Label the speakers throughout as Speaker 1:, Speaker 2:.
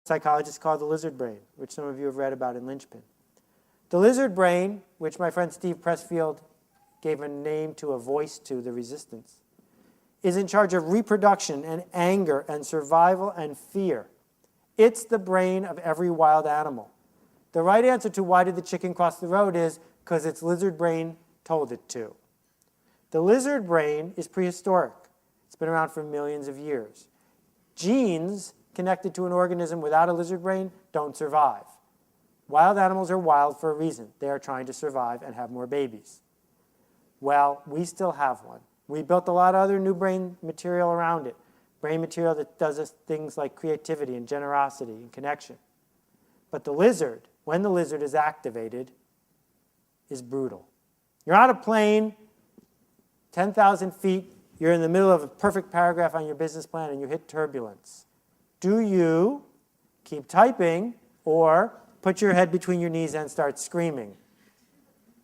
Speaker 1: psychologist called the lizard brain, which some of you have read about in Linchpin. The lizard brain, which my friend Steve Pressfield gave a name to, a voice to, the resistance, is in charge of reproduction and anger and survival and fear. It's the brain of every wild animal. The right answer to why did the chicken cross the road is because its lizard brain told it to. The lizard brain is prehistoric. It's been around for millions of years. Genes connected to an organism without a lizard brain don't survive. Wild animals are wild for a reason. They are trying to survive and have more babies. Well, we still have one. We built a lot of other new brain material around it. Brain material that does things like creativity and generosity and connection. But the lizard, when the lizard is activated, is brutal. You're on a plane, 10,000 feet, you're in the middle of a perfect paragraph on your business plan and you hit turbulence. Do you keep typing or put your head between your knees and start screaming?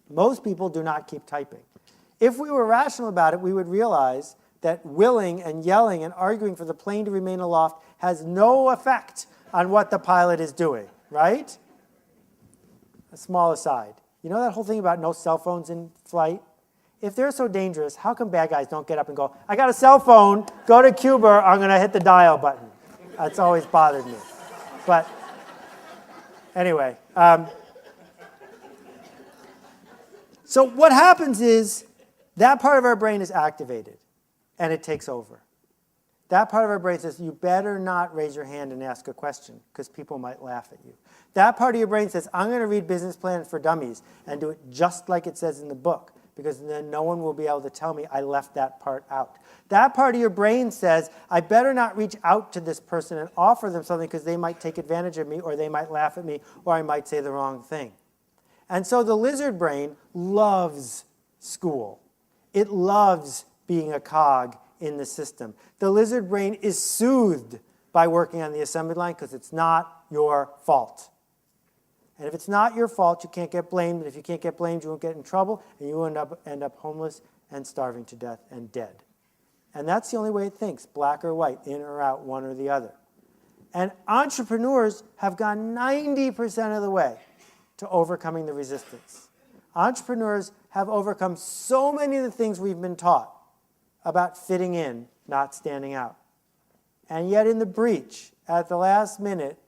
Speaker 1: Most people do not keep typing. If we were rational about it, we would realize that willing and yelling and arguing for the plane to remain aloft has no effect on what the pilot is doing, right? A small aside. You know that whole thing about no cell phones in flight? If they're so dangerous, how come bad guys don't get up and go, I got a cell phone, go to Cuba, I'm going to hit the dial button? That's always bothered me. But anyway, so what happens is that part of our brain is activated, and it takes over. That part of our brain says, you better not raise your hand and ask a question, because people might laugh at you. That part of your brain says, I'm going to read Business Plan for Dummies and do it just like it says in the book, because then no one will be able to tell me I left that part out. That part of your brain says, I better not reach out to this person and offer them something because they might take advantage of me, or they might laugh at me, or I might say the wrong thing. And so the lizard brain loves school. It loves being a cog in the system. The lizard brain is soothed by working on the assembly line because it's not your fault. And if it's not your fault, you can't get blamed. And if you can't get blamed, you won't get in trouble, and you end up homeless and starving to death and dead. And that's the only way it thinks, black or white, in or out, one or the other. And entrepreneurs have gone 90% of the way to overcoming the resistance. Entrepreneurs have overcome so many of the things we've been taught about fitting in, not standing out. And yet in the breach, at the last minute,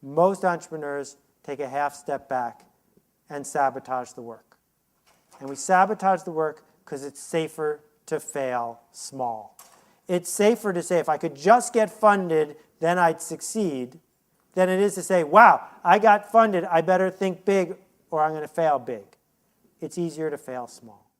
Speaker 1: most entrepreneurs take a half step back and sabotage the work. And we sabotage the work because it's safer to fail small. It's safer to say, if I could just get funded, then I'd succeed, than it is to say, wow, I got funded, I better think big or I'm going to fail big. It's easier to fail small.